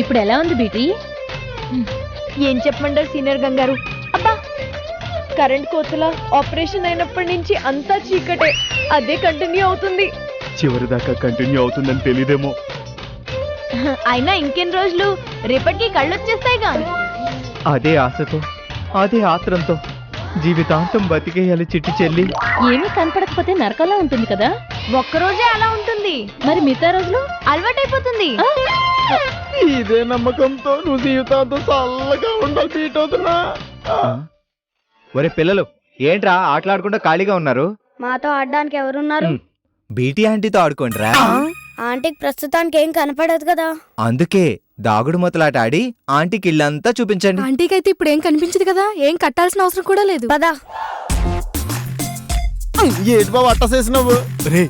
ఇప్పుడు ఎలా ఉంది బీటీ? ఏం చెప్పమంటారు సీనియర్ గంగారు? అబ్బా, కరెంట్ కోతల ఆపరేషన్ అయినప్పటి నుంచి అంతా చీకటే, అదే కంటిన్యూ అవుతుంది. చివరి దాకా కంటిన్యూ అవుతుందని తెలీదేమో. అయినా ఇంకెన్ని రోజులు, రేపటికి కళ్ళు వచ్చేస్తాయిగా. అదే ఆశతో, అదే ఆత్రంతో జీవితాంతం బతికేయాలి చిట్టి చెల్లి. ఏమీ కనపడకపోతే నరకంలా ఉంటుంది కదా. ఒక్కరోజే అలా ఉంటుంది, మరి మిగతా రోజులు అలవాటైపోతుంది. ఇదే నమ్మకంతో నువ్వు జీవితాంతం చల్లగా ఉండాలి బీటవుతున్నా. ఒరే పిల్లలు, ఏంట్రా ఆటలాడకుండా ఖాళీగా ఉన్నారు? మాతో ఆడడానికి ఎవరున్నారు? బీటీ ఆంటీతో ఆడుకోండిరా. ఆంటీకి ప్రస్తుతానికి ఏం కనపడదు కదా. అందుకే దాగుడు మొదలాట ఆడి ఆంటీకి ఇల్లంతా చూపించండి. ఆంటీకి అయితే ఇప్పుడు ఏం కనిపించదు కదా, ఏం కట్టాల్సిన అవసరం కూడా లేదు. పదా. ఏంటి బాబు అట్ట చేసినావు? రే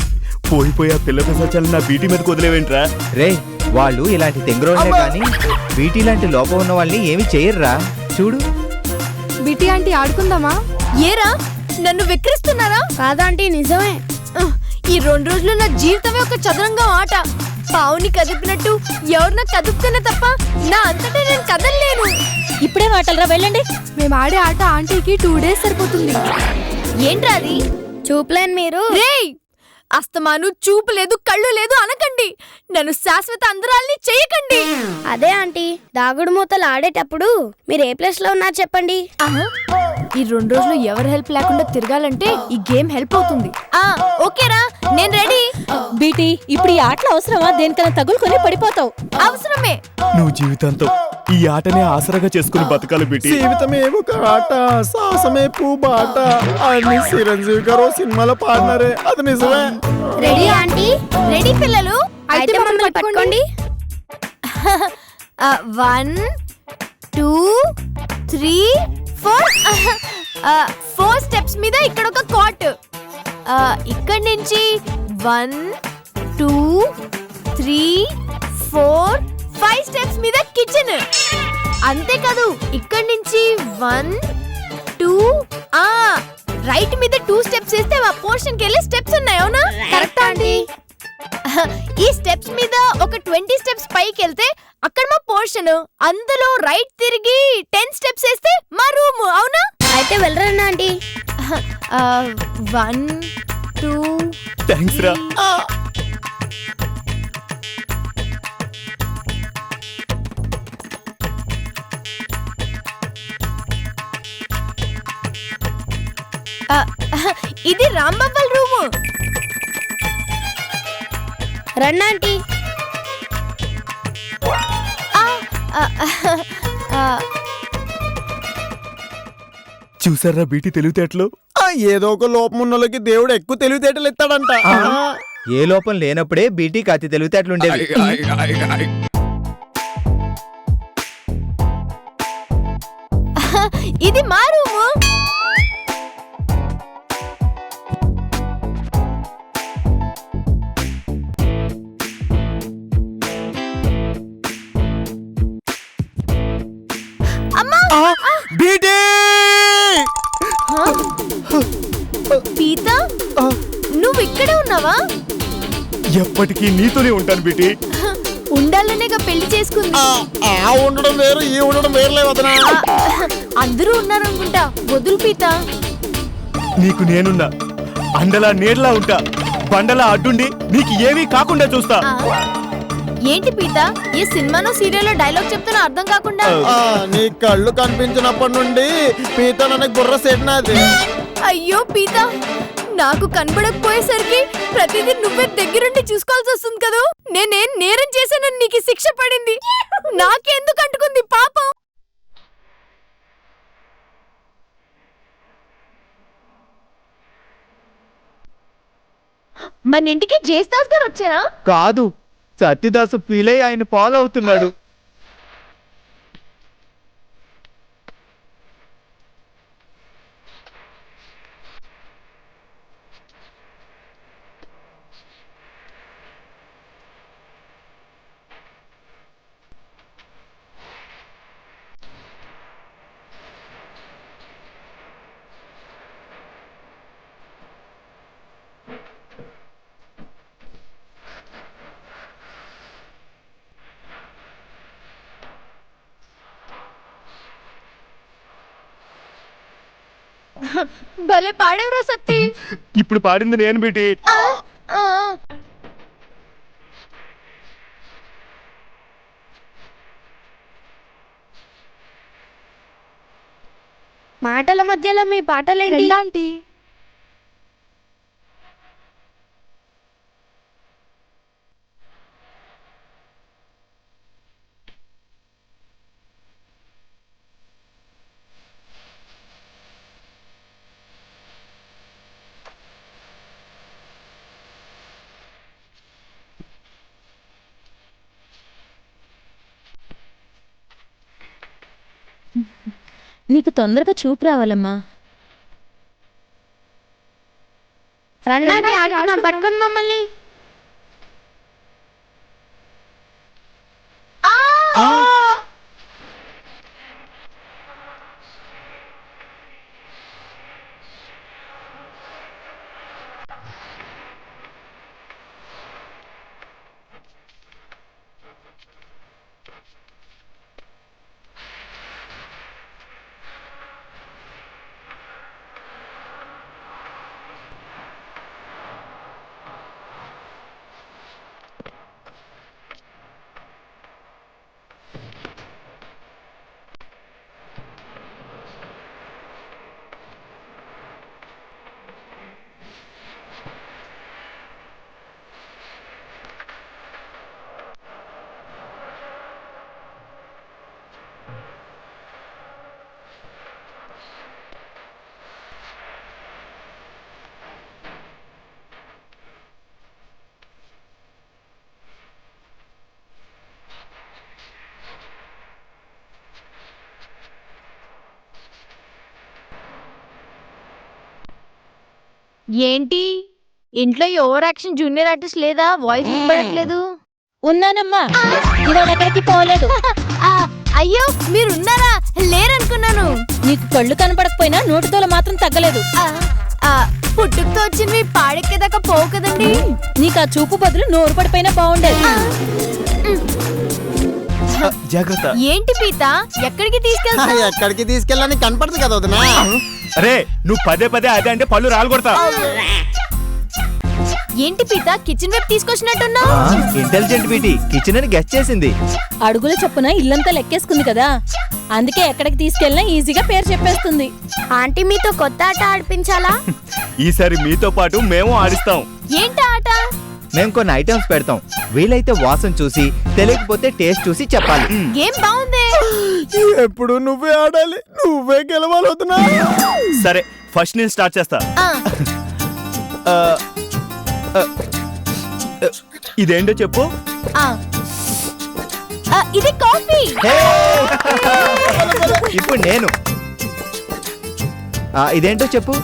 పోయిపోయి ఆ పిల్ల పిశాచాలు నా బీటీ మీద కుదిలేవేంట్రా? రే వాళ్ళు ఇలాంటి తెంగరోళ్ళే కానీ బీటీ లాంటి లోపం ఉన్న వాళ్ళని ఏమి చేయర్రా. చూడు బిటి ఆంటీ ఆడుకుందామా? ఏరా, నన్ను విక్రిస్తున్నారా? కాదాంటీ, నిజమే. ఈ 2 రోజులు నా జీవితమే ఒక చదరంగం ఆట. పావుని కదిపినట్టు ఎవరినో కదుపుతున్నా తప్ప నా అంతటా నేను కదలలేను. ఇప్పుడే మాటలరా, వెళ్ళండి. మేము ఆడే ఆట ఆంటీకి 2 days సరిపోతుంది. ఏంట్రా అది? చూపలేను మీరు. రేయ్, అస్తమాను చూపు లేదు కళ్ళు లేదు అనకండి. నన్ను శాశ్వత అంతరాల్ని చేయకండి. అదే ఆంటీ, దాగుడు మూతలు ఆడేటప్పుడు మీరు ఏ ప్లేస్ లో ఉన్నారు చెప్పండి. ఈ 2 రోజులు ఎవరి హెల్ప్ లేకుండా తిరగాలంటే ఈ గేమ్ హెల్ప్ అవుతుంది. ఓకేరా, నేను రెడీ. బీటీ, ఇప్పుడు ఈ ఆటలు అవసరమా? దేనికన్నా తగులుకొని పడిపోతావు. అవసరమే. నువ్వు జీవితంతో ఈ ఆటనే ఆసరాగా చేసుకుని బతకాలి బీటీ. జీవితమే ఒక ఆట, సాహసమే పూబాట అని చిరంజీవి గారు సినిమాలో పాడినారే, అది నిజమే. Ready aunty? రెడీ పిల్లలు, అయితే మమ్మల్ని పట్టుకోండి. 1 2 3 4 స్టెప్స్ మీద ఇక్కడ ఒక కాట్. ఇక్కడి నుంచి 1 2 3 4 5 స్టెప్స్ మీద కిచెన్. అంతేకాదు, ఇక్కడి నుంచి 1 2 రైట్ మీద 2 స్టెప్స్ వేస్తే ఆ పోర్షన్ కి వెళ్ళే స్టెప్స్ ఉన్నాయి. అవునా? Correct aunty. ఈ స్టెప్స్ మీద ఒక 20 స్టెప్స్ పైకి వెళ్తే అక్కడ మా పోర్షన్. అందులో రైట్ తిరిగి 10 స్టెప్స్ వేస్తే మా రూమ్. అవునా? అయితే వెళ్ళరండి ఆంటీ. 1 2 థాంక్స్ రా. ఇది రాంబాబల్ రూము. రండి ఆంటీ. చూసారా బీటీ తెలివితేటలు? ఏదో ఒక లోపం ఉన్న వాళ్ళకి దేవుడు ఎక్కువ తెలివితేటలు ఇస్తాడంట. ఏ లోపం లేనప్పుడే బీటీకి అతి తెలివితేటలు ఉండేవి. ఇది మా రూము. బీటీ! పీత, నువ్వు ఇక్కడే ఉన్నావా? ఎప్పటికీ నీతోనే ఉంటాను బీటీ. ఉండాలనేగా పెళ్లి చేసుకుంది. ఉండడం వేరు, ఈ ఉండడం వేరులే వదనా. అందరూ ఉన్నారనుకుంటా. వదులు పీత. నీకు నేనున్నా, అండలా నీడలా ఉంటా, బండలా అడ్డుండి నీకు ఏమీ కాకుండా చూస్తా. ఏంటి పీత, ఏ సినిమానో సీరియల్లో డైలాగ్ చెప్తున్నా అర్థం కాకుండా? నీ కళ్ళు కనిపించినప్పటి నుండి పీత ನನಗೆ బుర్ర సెట్నాది. అయ్యో పీత, నాకు కనబడకపోయేసరికి ప్రతిదీ నువ్వే దగ్గరుండి చూసుకోవాల్సి వస్తుంది కదా. నేనేం నేరం చేశానని నీకు శిక్ష పడింది. నాకెందుకు అంటుకుంది పాపం? మన ఇంటికి జేస్తాస్ గారు వచ్చారా? కాదు, సత్యదాసు ఫీలై ఆయన ఫాలో అవుతున్నాడు. భలే పాడేవరా సత్తి. ఇప్పుడు పాడింది నేను బీటీ. మాటల మధ్యలో మీ పాటలేంటి? ఎలాంటి నీకు తొందరగా చూపు రావాలమ్మా. రండి ఆడుకుందాం, పట్టుకుని మమ్మల్ని. ఏంటి ఇంట్లో ఓవర్ యాక్షన్ జూనియర్ ఆర్టిస్ట్ లేదా? వాయిస్ వినపడట్లేదు. ఉన్నానమ్మా, ఇవాళ ఎక్కడికి పోలేదు. అయ్యో మీరున్నారా? లేరనుకున్నాను. నీకు కళ్ళు కనపడకపోయినా నోటితోల మాత్రం తగ్గలేదు. పుట్టుకతో వచ్చింది మీ పాడెక్కేదాకా పోవు కదండి. నీకు ఆ చూపు బదులు నోరు పడిపోయినా బాగుండేది. జాగ్రత్త. ఏంటి పీత, ఎక్కడికి తీసుకెళ్తా? ఎక్కడికి తీసుకెళ్ళని కనపడదు కదా వదినా. అరే నువ్వు పదే పదే అదే అంటే పళ్ళు రాలు కొడతా. ఏంటి పీత, కిచెన్ వైపు తీసుకొచ్చినట్టున్నా? ఇంటెలిజెంట్ బీటీ కిచెన్ అని గెస్ట్ చేసింది. అడుగుల చొప్పున ఇల్లంతా లెక్కేసుకుంది కదా, అందుకే ఎక్కడికి తీసుకెళ్ళినా ఈజీగా పేరు చెప్పేస్తుంది. ఆంటీ మీతో కొత్త ఆట ఆడిపించాలా? ఈసారి మీతో పాటు మేము ఆడిస్తాం. ఏంటి ఆట? మేము కొన్ని ఐటమ్స్ పెడతాం. వీలైతే వాసన చూసి, తెలియకపోతే టేస్ట్ చూసి చెప్పాలి. గేమ్ బాగుంది. ఎప్పుడు నువ్వే ఆడాలి, నువ్వే గెలవాలి వదినా. సరే ఫస్ట్ నేను స్టార్ట్ చేస్తా. ఇదేంటో చెప్పు. ఇది కాఫీ. ఇప్పుడు నేను. ఇదేంటో చెప్పు.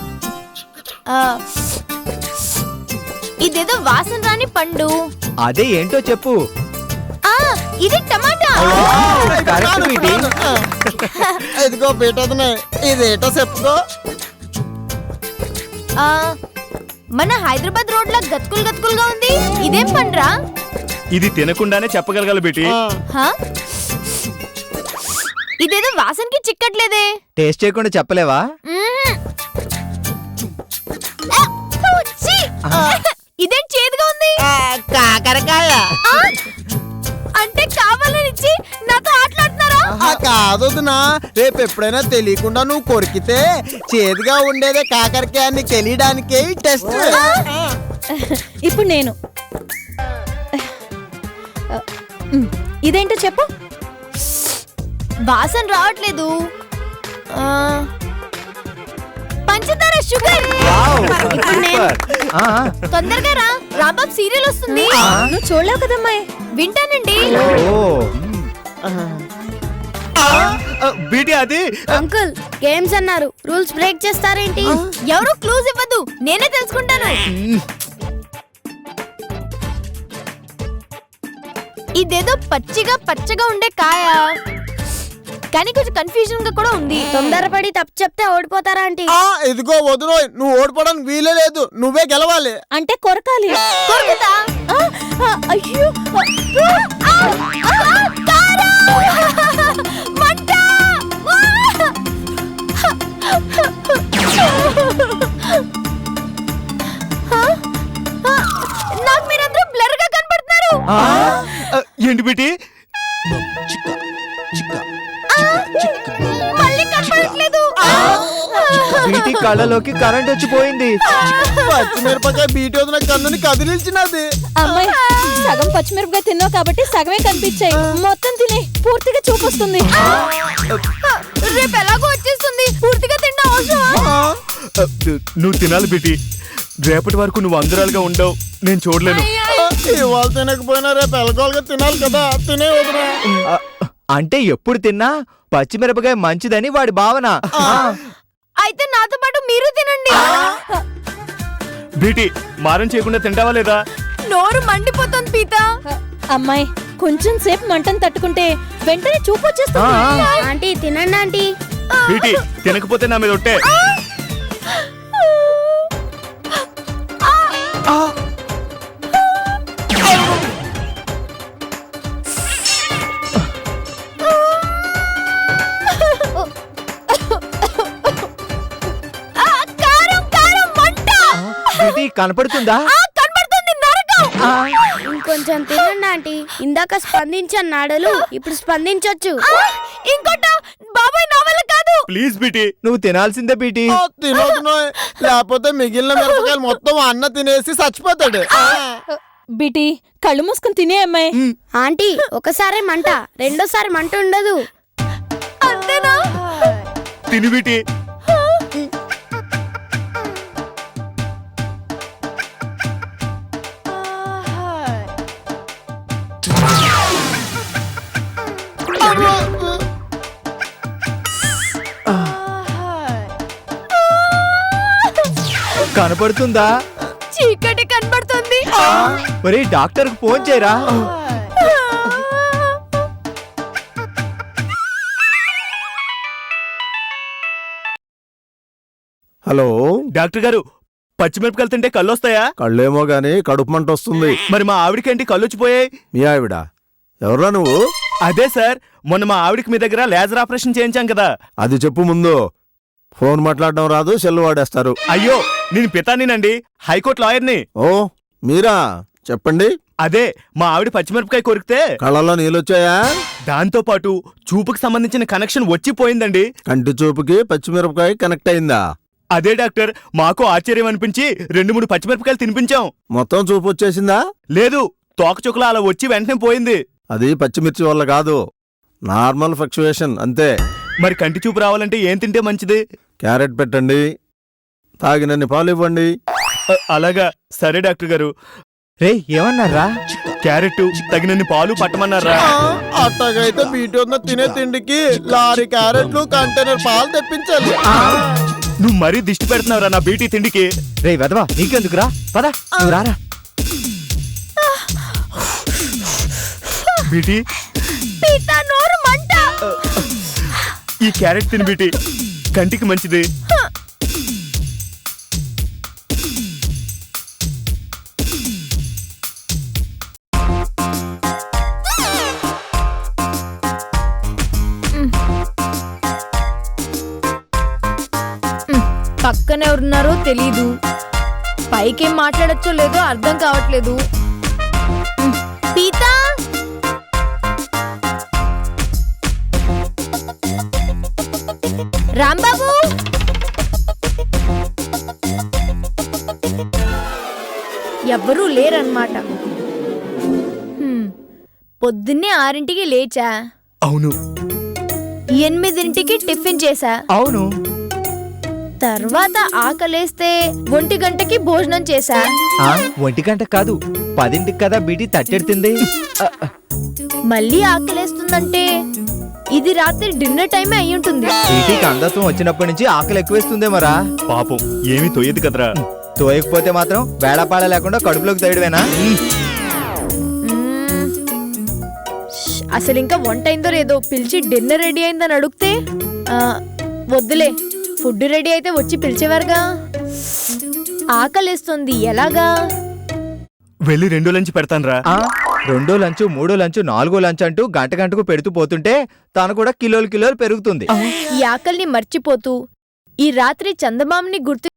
ఇదేదో వాసన రాని పండు. అదే ఏంటో చెప్పు. ఇది టమాటా. Correct BT. ఇదిగో బీట వదినా, ఇదేటో చెప్పుకో. మన హైదరాబాద్ రోడ్ లా గతుకులు గతుకులుగా ఉంది. ఇదేం పండ్రా? ఇది తినకుండానే చెప్పగలగాలి బీటీ. ఇదేదో వాసనకి చిక్కట్లేదే. టేస్ట్ చేయకుండా చెప్పలేవా? ఇదేం చేదుగా ఉంది. కాకరకాయ. అంటే కావాలని ఇచ్చి నాతో ఆటలాడుతున్నారా? కాదు వదినా, రేపు ఎప్పుడైనా తెలియకుండా నువ్వు కొరికితే చేదుగా ఉండేదే కాకరకాయ అని తెలియడానికే టెస్ట్. ఇప్పుడు నేను. ఇదేంటో చెప్పు. వాసన రావట్లేదు. పంచదార, షుగర్. తొందరగా రా, రాంబాబు సీరియల్ వస్తుంది. నువ్వు చూడలేవు కదమ్మాయి. వింటానండి. బీటీ అది. అంకుల్ గేమ్స్ అన్నారు, రూల్స్ బ్రేక్ చేస్తారేంటి? ఎవరు క్లూజ్ ఇవ్వద్దు, నేనే తెలుసుకుంటాను. ఇదేదో పచ్చిగా ఉండే కాయ, కానీ కొంచెం కన్ఫ్యూజన్ గా కూడా ఉంది. తొందరపడి తప్పు చెప్తే ఓడిపోతారా ఆంటీ? ఇదిగో వదినో, నువ్వు ఓడిపోవడానికి వీలే లేదు, నువ్వే గెలవాలి. అంటే కొరకాలి. కొరుకుతా? అయ్యో మంట! బీటీ. మళ్ళీ కనపడట్లేదు. బీటీ కళ్ళలోకి కరెంట్ వచ్చిపోయింది. పచ్చిమిరపకాయ బీటి వదిన కన్నుని కదిలించినది. అమ్మాయి సగం పచ్చిమిరపకాయ తిన్నావు కాబట్టి సగమే కనిపించాయి. మొత్తం తినే పూర్తిగా చూపొస్తుంది. రేపు ఎలాగో వచ్చేస్తుంది. పూర్తిగా తిన్నా అవసరమా? నువ్వు తినాలి బీటీ. రేపటి వరకు నువ్వు అందరాలుగా ఉండవు, నేను చూడలేను. ఇవాళ తినకపోయినా రేపు ఎలగోలుగా తినాలి కదా. తినే వదిన. అంటే ఎప్పుడు తిన్నా పచ్చిమిరపకాయ మంచిదని వాడి భావన. అయితే నాతో పాటు మీరు తినండి. బీటీ మారం చేయకుండా తింటావా లేదా? నోరు మండిపోతుంది పీతా. అమ్మాయి కొంచెం సేపు మంటను తట్టుకుంటే వెంటనే చూపొచ్చేస్తుంది. ఆంటీ తినండి ఆంటీ. బీటీ తినకపోతే నా మీద ఒట్టే. కారం కారం మంట. బీటీ కనపడుతుందా? కనబడుతుంది నరకం. ఇంకొంచెం తినండి ఆంటీ. ఇందాక స్పందించాను నాడలు, ఇప్పుడు స్పందించొచ్చు. ఇంకోట బాబాయ్ నా వల్ల కాదు. ప్లీజ్ బీటీ నువ్వు తినాల్సిందే బీటీ. తినొద్దునో, లేకపోతే మిగిలిన మిరపకాయలు మొత్తం అన్న తినేసి చచ్చిపోతాడు. బిటి కళ్ళు మూసుకుని తినే అమ్మాయి. ఆంటీ ఒకసారి మంట, రెండోసారి మంట ఉండదు. అంతేనా? తిని బీటీ. కనపడుతుందా? చీకటి కనబడుతుంది. ఒరే డాక్టర్ కు ఫోన్ చేయరా. హలో డాక్టర్ గారు, పచ్చిమిరపకాయలు తింటే కళ్ళు వస్తాయా? కళ్ళేమో గాని కడుపు మంట వస్తుంది. మరి మా ఆవిడకేంటి కళ్ళు వచ్చిపోయాయి? మీ ఆవిడ ఎవరా నువ్వు? అదే సార్, మొన్న మా ఆవిడకి మీ దగ్గర లేజర్ ఆపరేషన్ చేయించాం కదా. అది చెప్పు ముందు. ఫోన్ మాట్లాడడం రాదు, సెల్ వాడేస్తారు. అయ్యో నేను పితానినండి, హైకోర్టు లాయర్ని. ఓ మీరా, చెప్పండి. అదే మా ఆవిడ పచ్చిమిరపకాయ కొరికితే కళ్ళలో నీళ్ళొచ్చాయా? దాంతో పాటు చూపుకి సంబంధించిన కనెక్షన్ వచ్చిపోయిందండి. కంటి చూపుకి పచ్చిమిరపకాయ కనెక్ట్ అయిందా? అదే డాక్టర్, మాకు ఆశ్చర్యం అనిపించి 2-3 పచ్చిమిరపకాయలు తినిపించాం. మొత్తం చూపు వచ్చేసిందా? లేదు, తోకచుక్కలు అలా వచ్చి వెంటనే పోయింది. అది పచ్చిమిర్చి వల్ల కాదు, నార్మల్ ఫ్లక్చుయేషన్ అంతే. మరి కంటి చూపు రావాలంటే ఏం తింటే మంచిది? క్యారెట్ పెట్టండి, తాగినన్ని పాలు ఇవ్వండి. అలాగా, సరే డాక్టర్ గారు. రే ఏమన్నారా? క్యారెట్ తగినన్ని పాలు పట్టమన్నారా? అట్టగైతే బీటీ ఉన్న తినే తిండికి లారీ క్యారెట్లు కంటైనర్ పాలు తెప్పించాలి. నువ్వు మరీ దిష్టి పెడుతున్నావురా నా బీటీ తిండికి. రే వెదవా, నీకెందుకురా? పద నువ్వు రారా. బీటీ పీతా నోరు మంట. ఈ క్యారెట్ తిని బీటీ, కంటికి మంచిది. పక్కన ఎవరున్నారో తెలీదు, పైకేం మాట్లాడచ్చో లేదో అర్థం కావట్లేదు. పీతా రాంబాబు, ఎవ్వరూ లేరన్నమాట. పొద్దున్నే 6ంటికి లేచా. అవును. 8ంటికి టిఫిన్ చేశా. అవును. తర్వాత ఆకలేస్తే 1 గంటకి భోజనం చేశా. 1 గంట కాదు, 10ంటికి కదా బీటీ తట్టెడుతుంది. మళ్ళీ ఆకలేస్తుందంటే ఇది రాత్రి డిన్నర్ టైమే అయ్యుంటుంది. బీటీకి అంధత్వం వచ్చినప్పటి నుంచి ఆకలి ఎక్కువేస్తుందే మరా. పాపం ఏమీ తొయ్యదు కదరా. తోయకపోతే మాత్రం వేళపాళ లేకుండా కడుపులోకి తేయడమేనా? అసలు ఇంకా వంట అయిందో లేదో పిలిచి డిన్నర్ రెడీ అయిందని అడిగితే వద్దులే, ఫుడ్ రెడీ అయితే వచ్చి పిలిచేవారుగా. ఆకలేస్తుంది ఎలాగా? వెళ్ళి 2 లంచ్ పెడతానురా. 2 లంచ్, 3 లంచ్, 4 లంచ్ అంటూ గంటకు పెడుతూ పోతుంటే తను కూడా కిలోలు పెరుగుతుంది. ఈ ఆకలిని మర్చిపోతూ ఈ రాత్రి చందమామని గుర్తు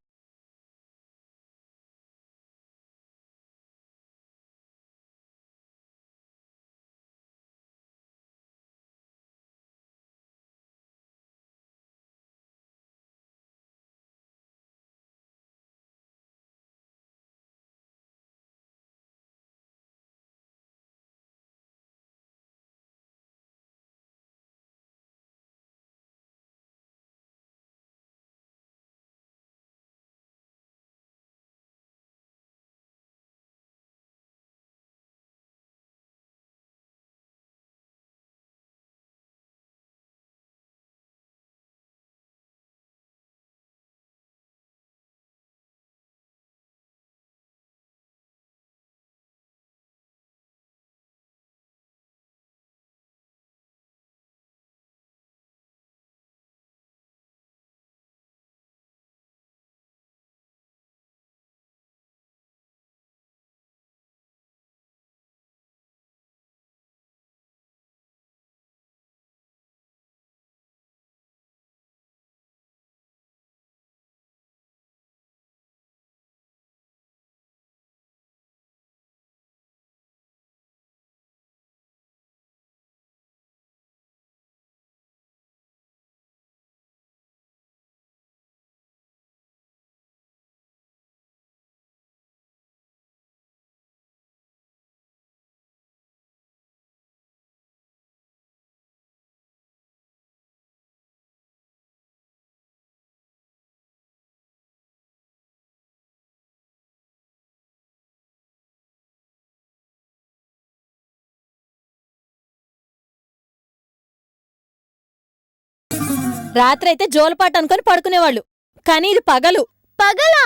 రాత్రి అయితే జోలపాట అనుకొని పడుకునేవాళ్ళు కానీ ఇది పగలు. పగలా?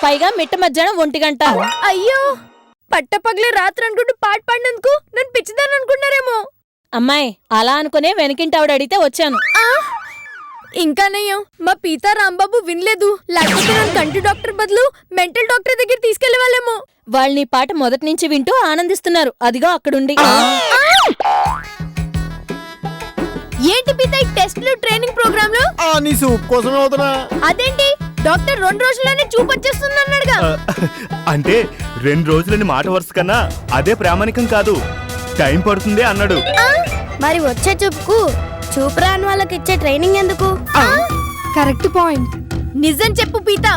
పైగా మిట్ట మధ్యాహ్నం 1 గంట. అయ్యో, పట్టపగలే రాత్రి అనుకుంటూ పాట పాడినందుకు నన్ను పిచ్చిదాన్ని అనుకున్నారేమో. అమ్మాయి అలా అనుకునే వెనకింటి ఆవిడ అడిగితే వచ్చాను. ఇంకా నయ్యం, మా పీతా రాంబాబు వినలేదు. లేకపోతే నన్ను కంటి డాక్టర్ బదులు మెంటల్ డాక్టర్ దగ్గర తీసుకెళ్లే వాళ్ళేమో. వాళ్ళు నీ పాట మొదటి నుంచి వింటూ ఆనందిస్తున్నారు, అదిగో అక్కడుండి. ఏంటి పీతా ఈ టెస్ట్లు ట్రైనింగ్ ప్రోగ్రాంలు? నీ సూప్ కోసమే అవుతున్నా. అదేంటి డాక్టర్ 2 రోజుల్లోనే చూపొచ్చేస్తున్నాడుగా. అంటే 2 రోజులని మాట వరుస కన్నా అదే ప్రామాణికం కాదు, టైం పడుతుంది అన్నాడు. మరి వచ్చే చూపుకు చూపు రాని వాళ్ళకి ఇచ్చే ట్రైనింగ్ ఎందుకు? Correct point. నిజం చెప్పు పీతా.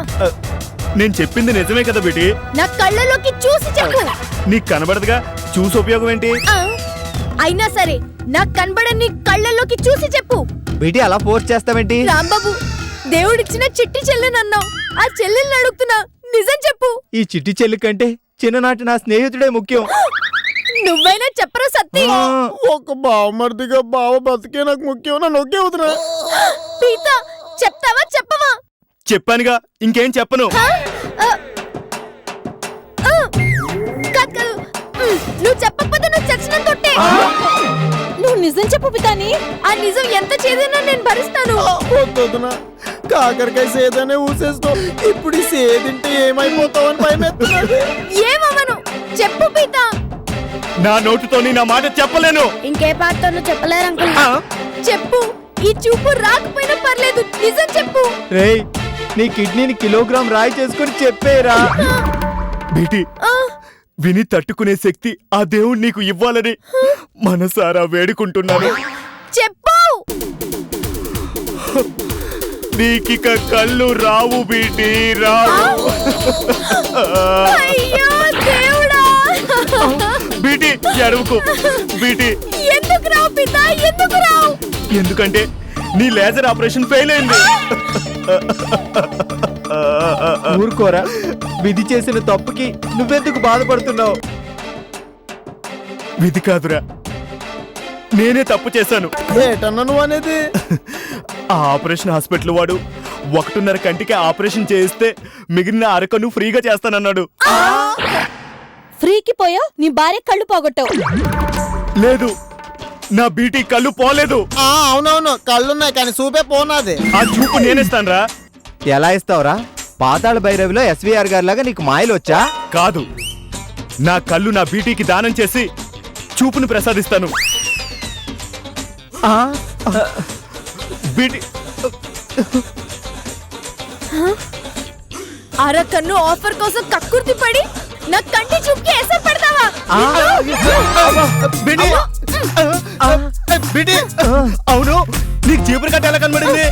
నేను చెప్పింది నిజమే కదా బేటీ. నా కళ్ళలోకి చూసి చెప్పు. నీకు కనబడదుగా, చూసి ఉపయోగం ఏంటి? అయినా సరే నాకు కనబడని కళ్ళలోకి చూసి చెప్పు. బీటీ అలా ఫోర్స్ చేస్తావేంటి? రాంబాబు, దేవుడిచ్చిన చిట్టి చెల్లెనన్నావు, ఆ చెల్లెల్ని అడుగుతున్నా, నిజం చెప్పు. ఈ చిట్టి చెల్లి కంటే చిన్ననాటి నా స్నేహితుడే ముఖ్యం. నువ్వైనా చెప్పరా సత్తి. ఒక బావమర్దిగా బావ బతికే నాకు ముఖ్యం. నన్ను ఒకే అవుతున్నా. పీతా చెప్తావా చెప్పవా? చెప్పానుగా, ఇంకేం చెప్పను. కాదు, నువ్వు చెప్పకపోతే నువ్వు చచ్చిన తొట్టే. నువ్వు నిజం చెప్పు పితాని. ఆ నిజం ఎంత చేదైనా నేను భరిస్తాను. వద్దునా, కాకరకాయ సేదనే ఊసేస్తావు. ఇప్పుడు ఈ సేదింటే ఏమైపోతావని భయమేస్తున్నాడు. ఏమవను, చెప్పు పీతా. నా నోటితోని నా మాట చెప్పలేను. ఇంకే పాటతో చెప్పలేరు అంకుల్. చెప్పు, ఈ చూపు రాకపోయినా పర్లేదు, నిజం చెప్పు. రేయ్, నీ కిడ్నీని కిలోగ్రామ్ రాయి చేసుకుని చెప్పేరా. బేటీ, విని తట్టుకునే శక్తి ఆ దేవుడు నీకు ఇవ్వాలని మనసారా వేడుకుంటున్నాను. చెప్పు. నీకిక కళ్ళు రావు బీటీ, రావు. అయ్యో దేవుడా. బీటీ ఎడవకు బీటీ. ఎందుకు రావు పితా, ఎందుకు రావు? ఎందుకంటే నీ లేజర్ ఆపరేషన్ ఫెయిల్ అయింది. ఊరుకోరా, విధి చేసిన తప్పుకి నువ్వెందుకు బాధపడుతున్నావు? విధి కాదురా, నేనే తప్పు చేశాను. ఏటన్నా నువ్వు అనేది? ఆ ఆపరేషన్ హాస్పిటల్ వాడు 1.5 కంటికి ఆపరేషన్ చేస్తే మిగిలిన అరకను ఫ్రీగా చేస్తానన్నాడు. ఫ్రీకి పోయో నీ భార్య కళ్ళు పోగొట్టావు. లేదు, నా బీటీ కళ్ళు పోలేదు. అవునవును, కళ్ళున్నాయి కానీ చూపే పోనాది. ఆ చూపు నేనేస్తానురా. ఎలా ఇస్తావురా? పాతాళ భైరవిలో ఎస్వీఆర్ గారి లాగా నీకు మాయలు వచ్చా? కాదు, నా కళ్ళు నా బీటీకి దానం చేసి చూపును ప్రసాదిస్తాను. బీటీ అరకన్ను ఆఫర్ కోసం కక్కుర్తి పడి నా కంటి చూపుకి ఎసరు పెడతావా? బీటీ, బీటీ, అవును, నీకు చీపురు కట్ట ఎలా కనబడింది?